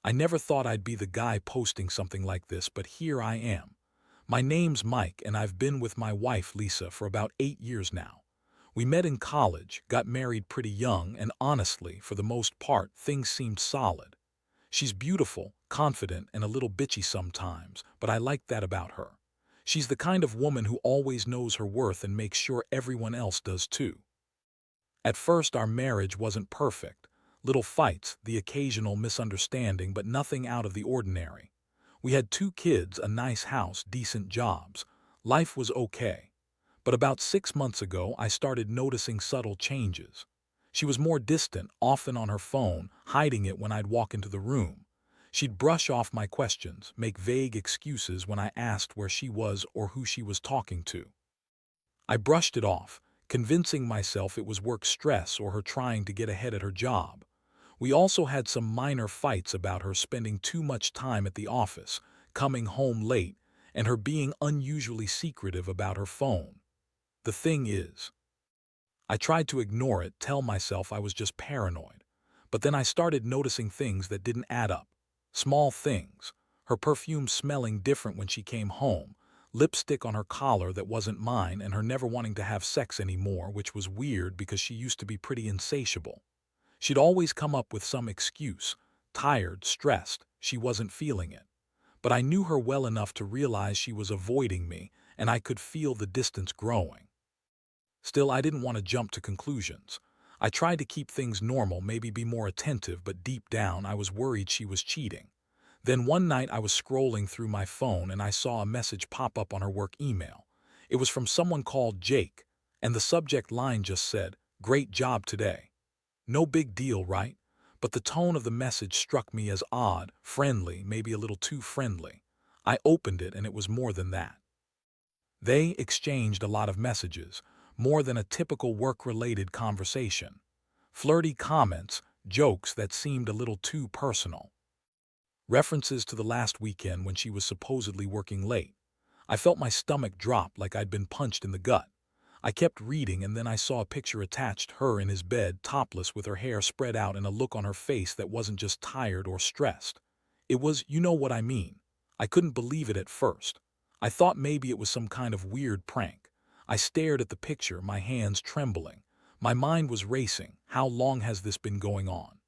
I never thought I'd be the guy posting something like this, but here I am. My name's Mike, and I've been with my wife, Lisa, for about 8 years now. We met in college, got married pretty young, and honestly, for the most part, things seemed solid. She's beautiful, confident, and a little bitchy sometimes, but I like that about her. She's the kind of woman who always knows her worth and makes sure everyone else does too. At first, our marriage wasn't perfect. Little fights, the occasional misunderstanding, but nothing out of the ordinary. We had 2 kids, a nice house, decent jobs. Life was okay. But about 6 months ago, I started noticing subtle changes. She was more distant, often on her phone, hiding it when I'd walk into the room. She'd brush off my questions, make vague excuses when I asked where she was or who she was talking to. I brushed it off, convincing myself it was work stress or her trying to get ahead at her job. We also had some minor fights about her spending too much time at the office, coming home late, and her being unusually secretive about her phone. The thing is, I tried to ignore it, tell myself I was just paranoid. But then I started noticing things that didn't add up. Small things. Her perfume smelling different when she came home, lipstick on her collar that wasn't mine, and her never wanting to have sex anymore, which was weird because she used to be pretty insatiable. She'd always come up with some excuse. Tired, stressed, she wasn't feeling it. But I knew her well enough to realize she was avoiding me, and I could feel the distance growing. Still, I didn't want to jump to conclusions. I tried to keep things normal, maybe be more attentive, but deep down I was worried she was cheating. Then one night I was scrolling through my phone and I saw a message pop up on her work email. It was from someone called Jake, and the subject line just said, "Great job today." No big deal, right? But the tone of the message struck me as odd, friendly, maybe a little too friendly. I opened it and it was more than that. They exchanged a lot of messages, more than a typical work-related conversation. Flirty comments, jokes that seemed a little too personal. References to the last weekend when she was supposedly working late. I felt my stomach drop like I'd been punched in the gut. I kept reading and then I saw a picture attached, her in his bed, topless with her hair spread out and a look on her face that wasn't just tired or stressed. It was, you know what I mean. I couldn't believe it at first. I thought maybe it was some kind of weird prank. I stared at the picture, my hands trembling. My mind was racing. How long has this been going on?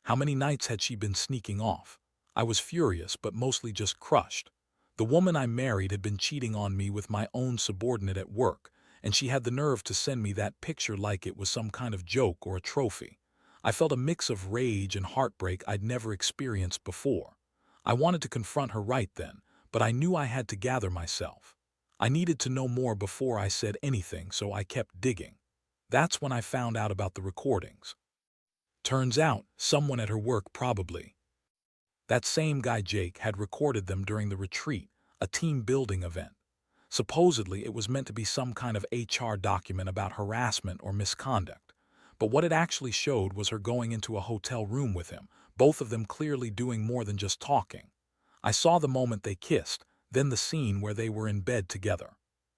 How many nights had she been sneaking off? I was furious, but mostly just crushed. The woman I married had been cheating on me with my own subordinate at work, and she had the nerve to send me that picture like it was some kind of joke or a trophy. I felt a mix of rage and heartbreak I'd never experienced before. I wanted to confront her right then, but I knew I had to gather myself. I needed to know more before I said anything, so I kept digging. That's when I found out about the recordings. Turns out, someone at her work probably. That same guy Jake had recorded them during the retreat, a team building event. Supposedly, it was meant to be some kind of HR document about harassment or misconduct. But what it actually showed was her going into a hotel room with him, both of them clearly doing more than just talking. I saw the moment they kissed, then the scene where they were in bed together.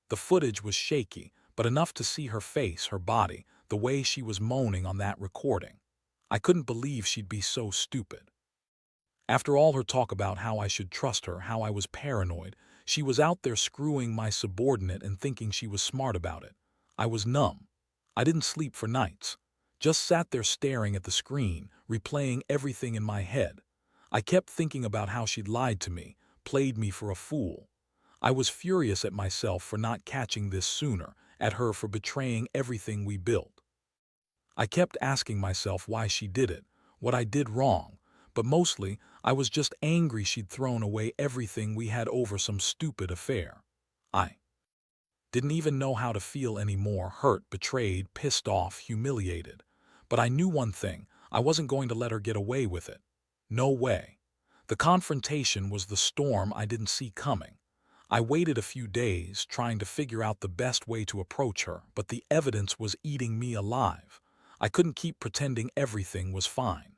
The footage was shaky, but enough to see her face, her body, the way she was moaning on that recording. I couldn't believe she'd be so stupid. After all her talk about how I should trust her, how I was paranoid, she was out there screwing my subordinate and thinking she was smart about it. I was numb. I didn't sleep for nights. Just sat there staring at the screen, replaying everything in my head. I kept thinking about how she'd lied to me, played me for a fool. I was furious at myself for not catching this sooner, at her for betraying everything we built. I kept asking myself why she did it, what I did wrong, but mostly I was just angry she'd thrown away everything we had over some stupid affair. I didn't even know how to feel anymore, hurt, betrayed, pissed off, humiliated. But I knew one thing, I wasn't going to let her get away with it. No way. The confrontation was the storm I didn't see coming. I waited a few days, trying to figure out the best way to approach her, but the evidence was eating me alive. I couldn't keep pretending everything was fine.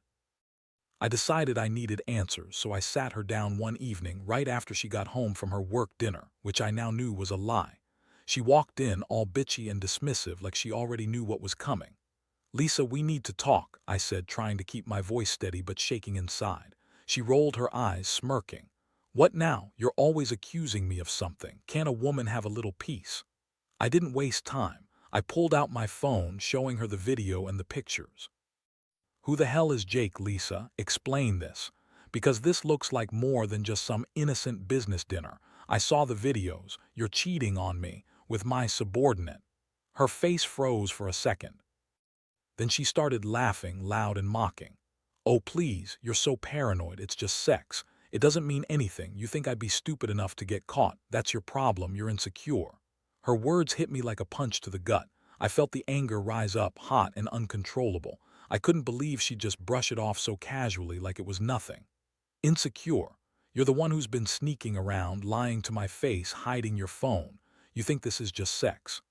I decided I needed answers, so I sat her down one evening right after she got home from her work dinner, which I now knew was a lie. She walked in all bitchy and dismissive like she already knew what was coming. "Lisa, we need to talk," I said, trying to keep my voice steady but shaking inside. She rolled her eyes, smirking. What now? You're always accusing me of something. Can't a woman have a little peace? I didn't waste time. I pulled out my phone, showing her the video and the pictures. Who the hell is Jake, Lisa? Explain this. Because this looks like more than just some innocent business dinner. I saw the videos. You're cheating on me with my subordinate. Her face froze for a second. Then she started laughing, loud and mocking. Oh, please, you're so paranoid. It's just sex. It doesn't mean anything. You think I'd be stupid enough to get caught. That's your problem. You're insecure. Her words hit me like a punch to the gut. I felt the anger rise up, hot and uncontrollable. I couldn't believe she'd just brush it off so casually like it was nothing. Insecure. You're the one who's been sneaking around, lying to my face, hiding your phone. You think this is just sex.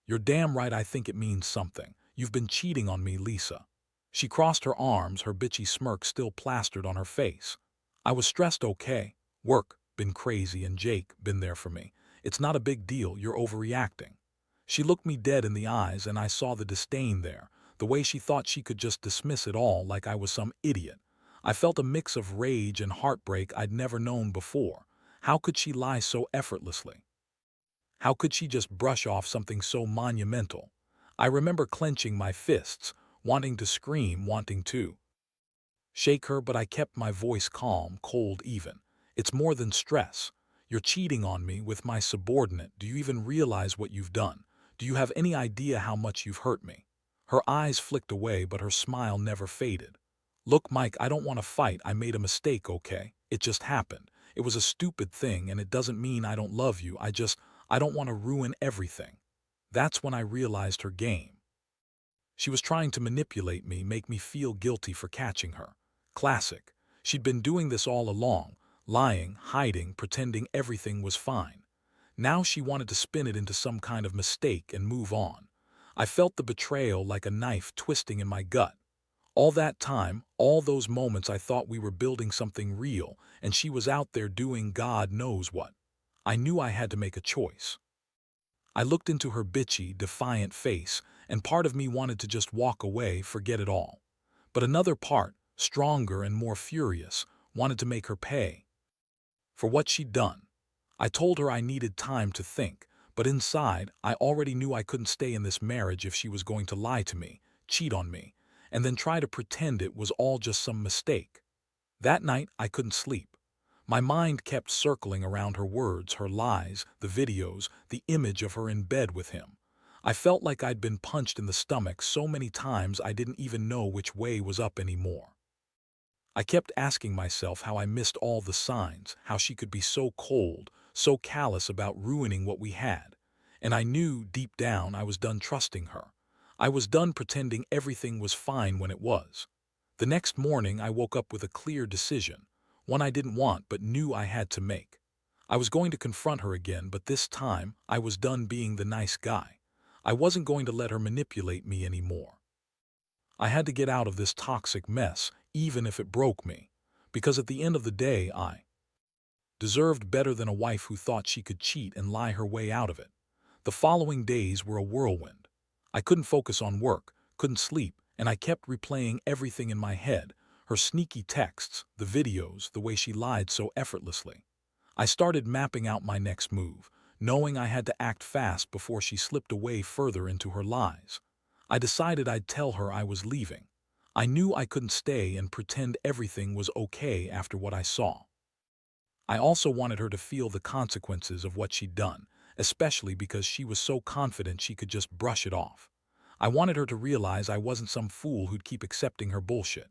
You're damn right I think it means something. You've been cheating on me, Lisa. She crossed her arms, her bitchy smirk still plastered on her face. I was stressed, okay. Work, been crazy, and Jake, been there for me. It's not a big deal, you're overreacting. She looked me dead in the eyes and I saw the disdain there, the way she thought she could just dismiss it all like I was some idiot. I felt a mix of rage and heartbreak I'd never known before. How could she lie so effortlessly? How could she just brush off something so monumental? I remember clenching my fists, wanting to scream, wanting to shake her, but I kept my voice calm, cold even. It's more than stress. You're cheating on me with my subordinate. Do you even realize what you've done? Do you have any idea how much you've hurt me? Her eyes flicked away, but her smile never faded. Look, Mike, I don't want to fight. I made a mistake, okay? It just happened. It was a stupid thing, and it doesn't mean I don't love you. I don't want to ruin everything. That's when I realized her game. She was trying to manipulate me, make me feel guilty for catching her. Classic. She'd been doing this all along, lying, hiding, pretending everything was fine. Now she wanted to spin it into some kind of mistake and move on. I felt the betrayal like a knife twisting in my gut. All that time, all those moments I thought we were building something real, and she was out there doing God knows what. I knew I had to make a choice. I looked into her bitchy, defiant face, and part of me wanted to just walk away, forget it all. But another part, stronger and more furious, wanted to make her pay for what she'd done. I told her I needed time to think, but inside, I already knew I couldn't stay in this marriage if she was going to lie to me, cheat on me, and then try to pretend it was all just some mistake. That night, I couldn't sleep. My mind kept circling around her words, her lies, the videos, the image of her in bed with him. I felt like I'd been punched in the stomach so many times I didn't even know which way was up anymore. I kept asking myself how I missed all the signs, how she could be so cold, so callous about ruining what we had. And I knew, deep down, I was done trusting her. I was done pretending everything was fine when it was. The next morning, I woke up with a clear decision, one I didn't want but knew I had to make. I was going to confront her again, but this time, I was done being the nice guy. I wasn't going to let her manipulate me anymore. I had to get out of this toxic mess, even if it broke me, because at the end of the day, I deserved better than a wife who thought she could cheat and lie her way out of it. The following days were a whirlwind. I couldn't focus on work, couldn't sleep, and I kept replaying everything in my head, her sneaky texts, the videos, the way she lied so effortlessly. I started mapping out my next move, knowing I had to act fast before she slipped away further into her lies. I decided I'd tell her I was leaving. I knew I couldn't stay and pretend everything was okay after what I saw. I also wanted her to feel the consequences of what she'd done, especially because she was so confident she could just brush it off. I wanted her to realize I wasn't some fool who'd keep accepting her bullshit.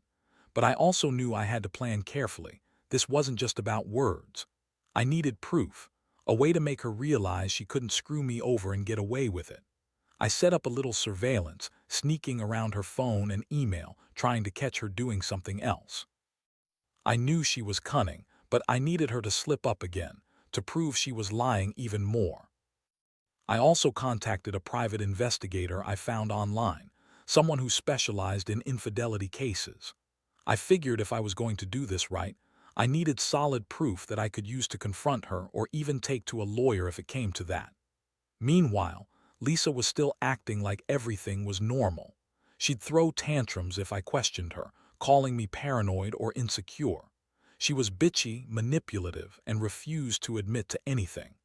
But I also knew I had to plan carefully. This wasn't just about words. I needed proof, a way to make her realize she couldn't screw me over and get away with it. I set up a little surveillance, sneaking around her phone and email, trying to catch her doing something else. I knew she was cunning, but I needed her to slip up again, to prove she was lying even more. I also contacted a private investigator I found online, someone who specialized in infidelity cases. I figured if I was going to do this right, I needed solid proof that I could use to confront her or even take to a lawyer if it came to that. Meanwhile, Lisa was still acting like everything was normal. She'd throw tantrums if I questioned her, calling me paranoid or insecure. She was bitchy, manipulative, and refused to admit to anything.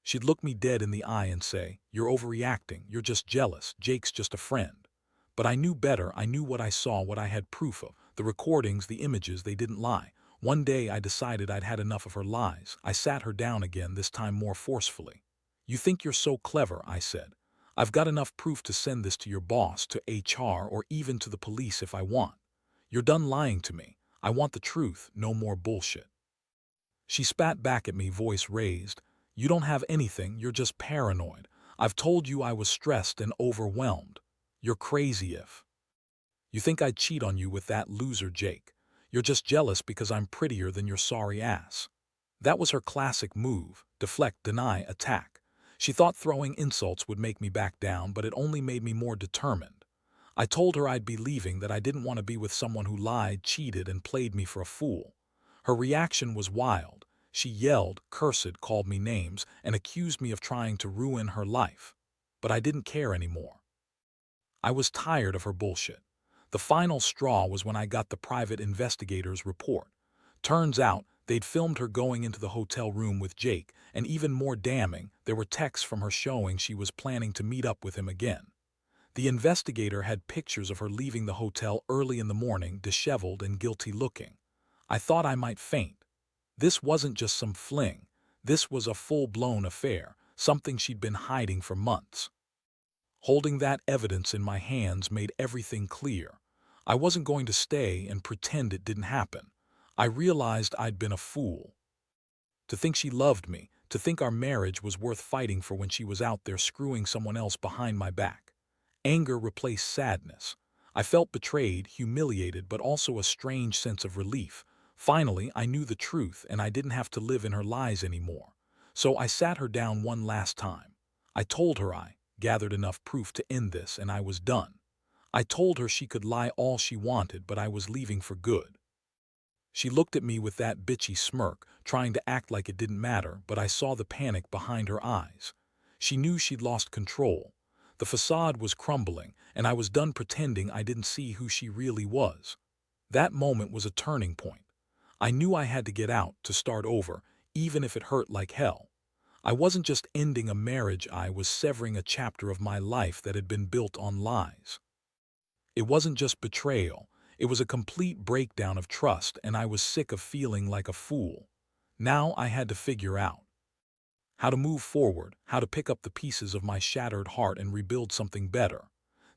She'd look me dead in the eye and say, "You're overreacting, you're just jealous, Jake's just a friend." But I knew better. I knew what I saw, what I had proof of. The recordings, the images, they didn't lie. One day I decided I'd had enough of her lies. I sat her down again, this time more forcefully. "You think you're so clever," I said. "I've got enough proof to send this to your boss, to HR, or even to the police if I want. You're done lying to me. I want the truth, no more bullshit." She spat back at me, voice raised. "You don't have anything, you're just paranoid. I've told you I was stressed and overwhelmed. You're crazy if you think I'd cheat on you with that loser Jake. You're just jealous because I'm prettier than your sorry ass." That was her classic move: deflect, deny, attack. She thought throwing insults would make me back down, but it only made me more determined. I told her I'd be leaving, that I didn't want to be with someone who lied, cheated, and played me for a fool. Her reaction was wild. She yelled, cursed, called me names, and accused me of trying to ruin her life. But I didn't care anymore. I was tired of her bullshit. The final straw was when I got the private investigator's report. Turns out, they'd filmed her going into the hotel room with Jake, and even more damning, there were texts from her showing she was planning to meet up with him again. The investigator had pictures of her leaving the hotel early in the morning, disheveled and guilty looking. I thought I might faint. This wasn't just some fling. This was a full-blown affair, something she'd been hiding for months. Holding that evidence in my hands made everything clear. I wasn't going to stay and pretend it didn't happen. I realized I'd been a fool. To think she loved me, to think our marriage was worth fighting for when she was out there screwing someone else behind my back. Anger replaced sadness. I felt betrayed, humiliated, but also a strange sense of relief. Finally, I knew the truth, and I didn't have to live in her lies anymore. So I sat her down one last time. I told her I gathered enough proof to end this, and I was done. I told her she could lie all she wanted, but I was leaving for good. She looked at me with that bitchy smirk, trying to act like it didn't matter, but I saw the panic behind her eyes. She knew she'd lost control. The facade was crumbling, and I was done pretending I didn't see who she really was. That moment was a turning point. I knew I had to get out, to start over, even if it hurt like hell. I wasn't just ending a marriage, I was severing a chapter of my life that had been built on lies. It wasn't just betrayal. It was a complete breakdown of trust, and I was sick of feeling like a fool. Now I had to figure out how to move forward, how to pick up the pieces of my shattered heart and rebuild something better.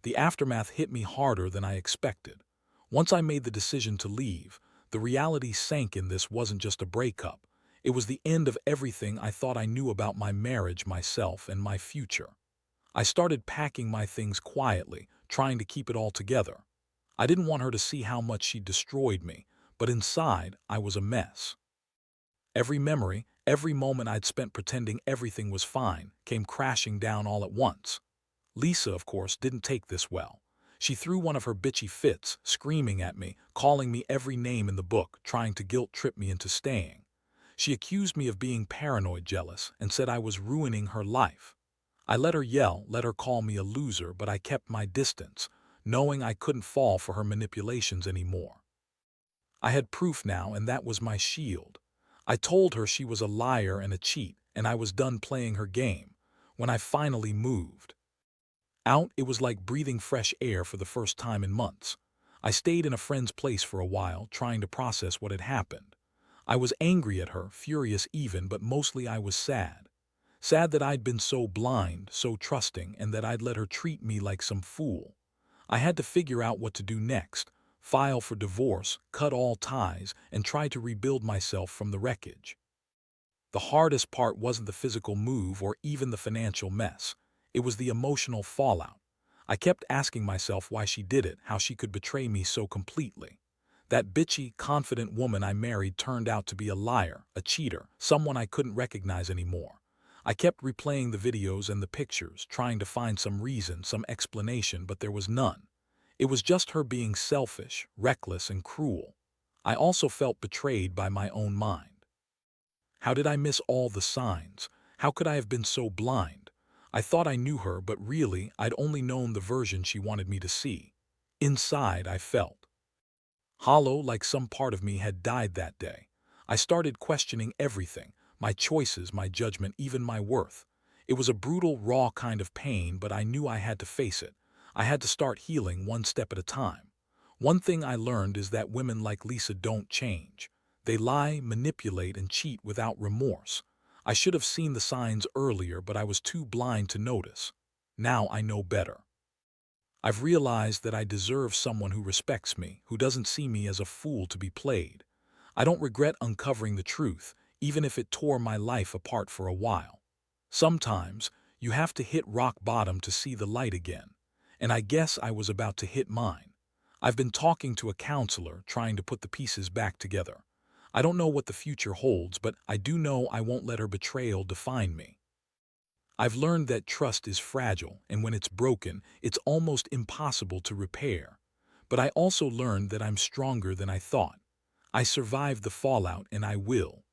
The aftermath hit me harder than I expected. Once I made the decision to leave, the reality sank in. This wasn't just a breakup. It was the end of everything I thought I knew about my marriage, myself, and my future. I started packing my things quietly, trying to keep it all together. I didn't want her to see how much she'd destroyed me, but inside, I was a mess. Every memory, every moment I'd spent pretending everything was fine, came crashing down all at once. Lisa, of course, didn't take this well. She threw one of her bitchy fits, screaming at me, calling me every name in the book, trying to guilt-trip me into staying. She accused me of being paranoid, jealous, and said I was ruining her life. I let her yell, let her call me a loser, but I kept my distance, knowing I couldn't fall for her manipulations anymore. I had proof now, and that was my shield. I told her she was a liar and a cheat, and I was done playing her game. When I finally moved out, it was like breathing fresh air for the first time in months. I stayed in a friend's place for a while, trying to process what had happened. I was angry at her, furious even, but mostly I was sad. Sad that I'd been so blind, so trusting, and that I'd let her treat me like some fool. I had to figure out what to do next: file for divorce, cut all ties, and try to rebuild myself from the wreckage. The hardest part wasn't the physical move or even the financial mess. It was the emotional fallout. I kept asking myself why she did it, how she could betray me so completely. That bitchy, confident woman I married turned out to be a liar, a cheater, someone I couldn't recognize anymore. I kept replaying the videos and the pictures, trying to find some reason, some explanation, but there was none. It was just her being selfish, reckless, and cruel. I also felt betrayed by my own mind. How did I miss all the signs? How could I have been so blind? I thought I knew her, but really, I'd only known the version she wanted me to see. Inside, I felt Hollow, like some part of me had died that day. I started questioning everything, my choices, my judgment, even my worth. It was a brutal, raw kind of pain, but I knew I had to face it. I had to start healing one step at a time. One thing I learned is that women like Lisa don't change. They lie, manipulate, and cheat without remorse. I should have seen the signs earlier, but I was too blind to notice. Now I know better. I've realized that I deserve someone who respects me, who doesn't see me as a fool to be played. I don't regret uncovering the truth, even if it tore my life apart for a while. Sometimes, you have to hit rock bottom to see the light again. And I guess I was about to hit mine. I've been talking to a counselor, trying to put the pieces back together. I don't know what the future holds, but I do know I won't let her betrayal define me. I've learned that trust is fragile, and when it's broken, it's almost impossible to repair. But I also learned that I'm stronger than I thought. I survived the fallout, and I will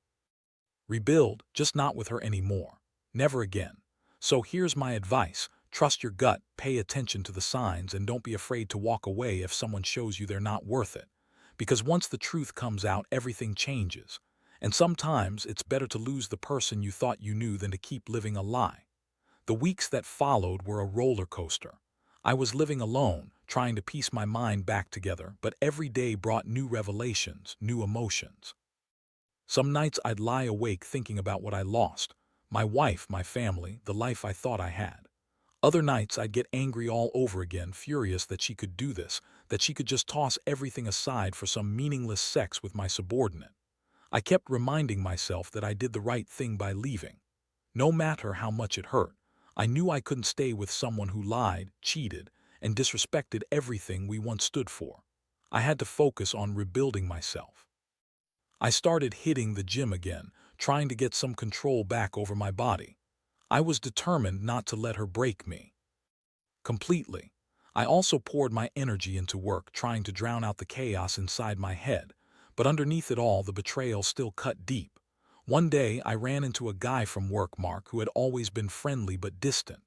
rebuild, just not with her anymore. Never again. So here's my advice. Trust your gut, pay attention to the signs, and don't be afraid to walk away if someone shows you they're not worth it. Because once the truth comes out, everything changes. And sometimes it's better to lose the person you thought you knew than to keep living a lie. The weeks that followed were a roller coaster. I was living alone, trying to piece my mind back together, but every day brought new revelations, new emotions. Some nights I'd lie awake thinking about what I lost, my wife, my family, the life I thought I had. Other nights I'd get angry all over again, furious that she could do this, that she could just toss everything aside for some meaningless sex with my subordinate. I kept reminding myself that I did the right thing by leaving. No matter how much it hurt, I knew I couldn't stay with someone who lied, cheated, and disrespected everything we once stood for. I had to focus on rebuilding myself. I started hitting the gym again, trying to get some control back over my body. I was determined not to let her break me completely. I also poured my energy into work, trying to drown out the chaos inside my head. But underneath it all, the betrayal still cut deep. One day, I ran into a guy from work, Mark, who had always been friendly but distant.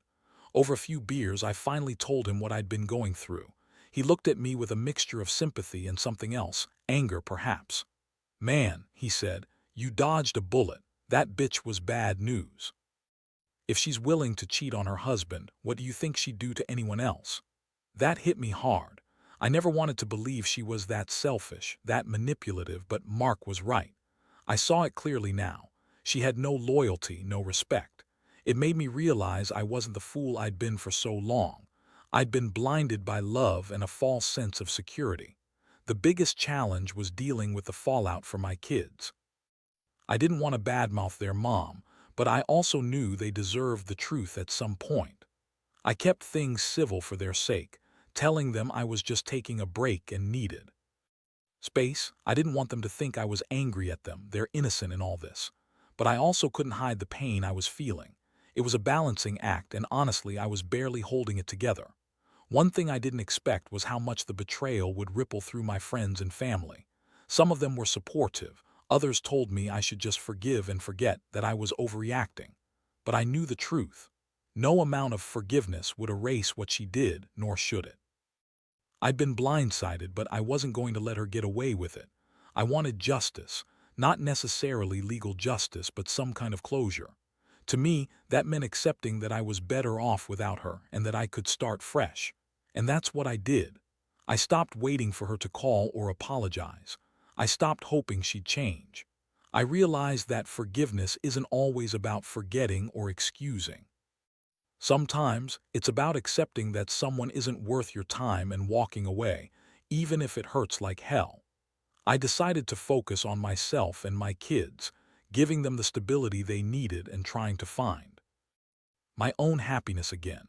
Over a few beers, I finally told him what I'd been going through. He looked at me with a mixture of sympathy and something else, anger perhaps. "Man," he said, "you dodged a bullet. That bitch was bad news. If she's willing to cheat on her husband, what do you think she'd do to anyone else?" That hit me hard. I never wanted to believe she was that selfish, that manipulative, but Mark was right. I saw it clearly now. She had no loyalty, no respect. It made me realize I wasn't the fool I'd been for so long. I'd been blinded by love and a false sense of security. The biggest challenge was dealing with the fallout for my kids. I didn't want to badmouth their mom, but I also knew they deserved the truth at some point. I kept things civil for their sake, telling them I was just taking a break and needed space. I didn't want them to think I was angry at them. They're innocent in all this. But I also couldn't hide the pain I was feeling. It was a balancing act, and honestly, I was barely holding it together. One thing I didn't expect was how much the betrayal would ripple through my friends and family. Some of them were supportive. Others told me I should just forgive and forget, that I was overreacting. But I knew the truth. No amount of forgiveness would erase what she did, nor should it. I'd been blindsided, but I wasn't going to let her get away with it. I wanted justice, not necessarily legal justice, but some kind of closure. To me, that meant accepting that I was better off without her and that I could start fresh. And that's what I did. I stopped waiting for her to call or apologize. I stopped hoping she'd change. I realized that forgiveness isn't always about forgetting or excusing. Sometimes, it's about accepting that someone isn't worth your time and walking away, even if it hurts like hell. I decided to focus on myself and my kids, giving them the stability they needed and trying to find my own happiness again.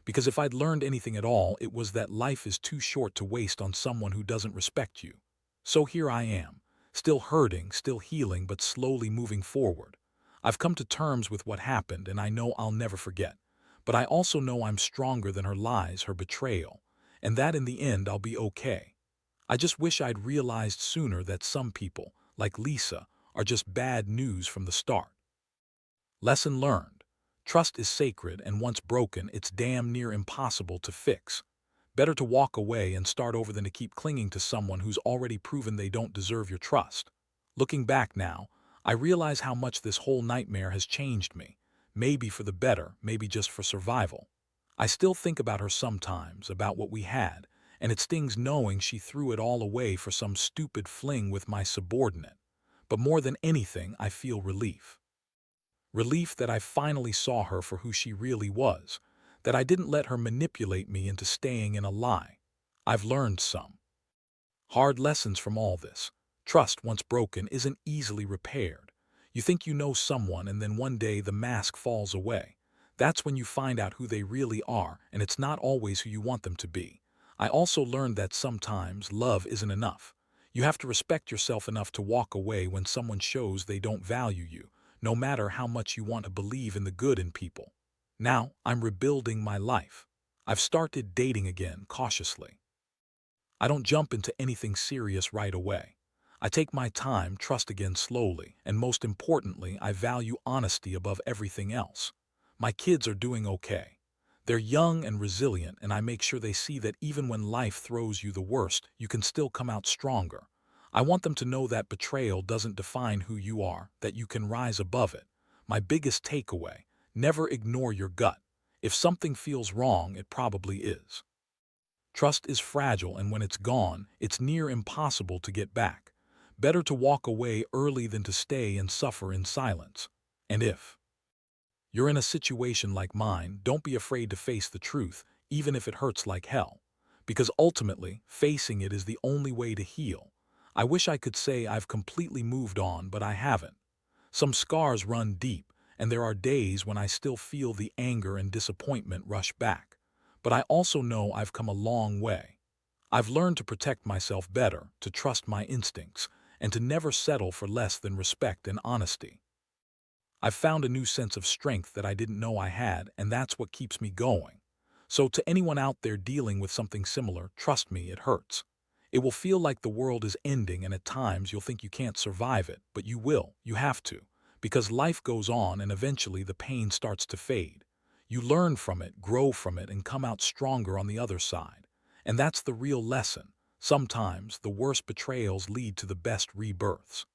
Because if I'd learned anything at all, it was that life is too short to waste on someone who doesn't respect you. So here I am, still hurting, still healing, but slowly moving forward. I've come to terms with what happened, and I know I'll never forget. But I also know I'm stronger than her lies, her betrayal, and that in the end I'll be okay. I just wish I'd realized sooner that some people, like Lisa, are just bad news from the start. Lesson learned. Trust is sacred, and once broken, it's damn near impossible to fix. Better to walk away and start over than to keep clinging to someone who's already proven they don't deserve your trust. Looking back now, I realize how much this whole nightmare has changed me. Maybe for the better, maybe just for survival. I still think about her sometimes, about what we had, and it stings knowing she threw it all away for some stupid fling with my subordinate. But more than anything, I feel relief. Relief that I finally saw her for who she really was, that I didn't let her manipulate me into staying in a lie. I've learned some hard lessons from all this. Trust, once broken, isn't easily repaired. You think you know someone, and then one day the mask falls away. That's when you find out who they really are, and it's not always who you want them to be. I also learned that sometimes love isn't enough. You have to respect yourself enough to walk away when someone shows they don't value you, no matter how much you want to believe in the good in people. Now, I'm rebuilding my life. I've started dating again, cautiously. I don't jump into anything serious right away. I take my time, trust again slowly, and most importantly, I value honesty above everything else. My kids are doing okay. They're young and resilient, and I make sure they see that even when life throws you the worst, you can still come out stronger. I want them to know that betrayal doesn't define who you are, that you can rise above it. My biggest takeaway: never ignore your gut. If something feels wrong, it probably is. Trust is fragile, and when it's gone, it's near impossible to get back. Better to walk away early than to stay and suffer in silence. And if you're in a situation like mine, don't be afraid to face the truth, even if it hurts like hell. Because ultimately, facing it is the only way to heal. I wish I could say I've completely moved on, but I haven't. Some scars run deep, and there are days when I still feel the anger and disappointment rush back. But I also know I've come a long way. I've learned to protect myself better, to trust my instincts, and to never settle for less than respect and honesty. I've found a new sense of strength that I didn't know I had, and that's what keeps me going. So to anyone out there dealing with something similar, trust me, it hurts. It will feel like the world is ending, and at times you'll think you can't survive it, but you will, you have to. Because life goes on, and eventually the pain starts to fade. You learn from it, grow from it, and come out stronger on the other side. And that's the real lesson. Sometimes the worst betrayals lead to the best rebirths.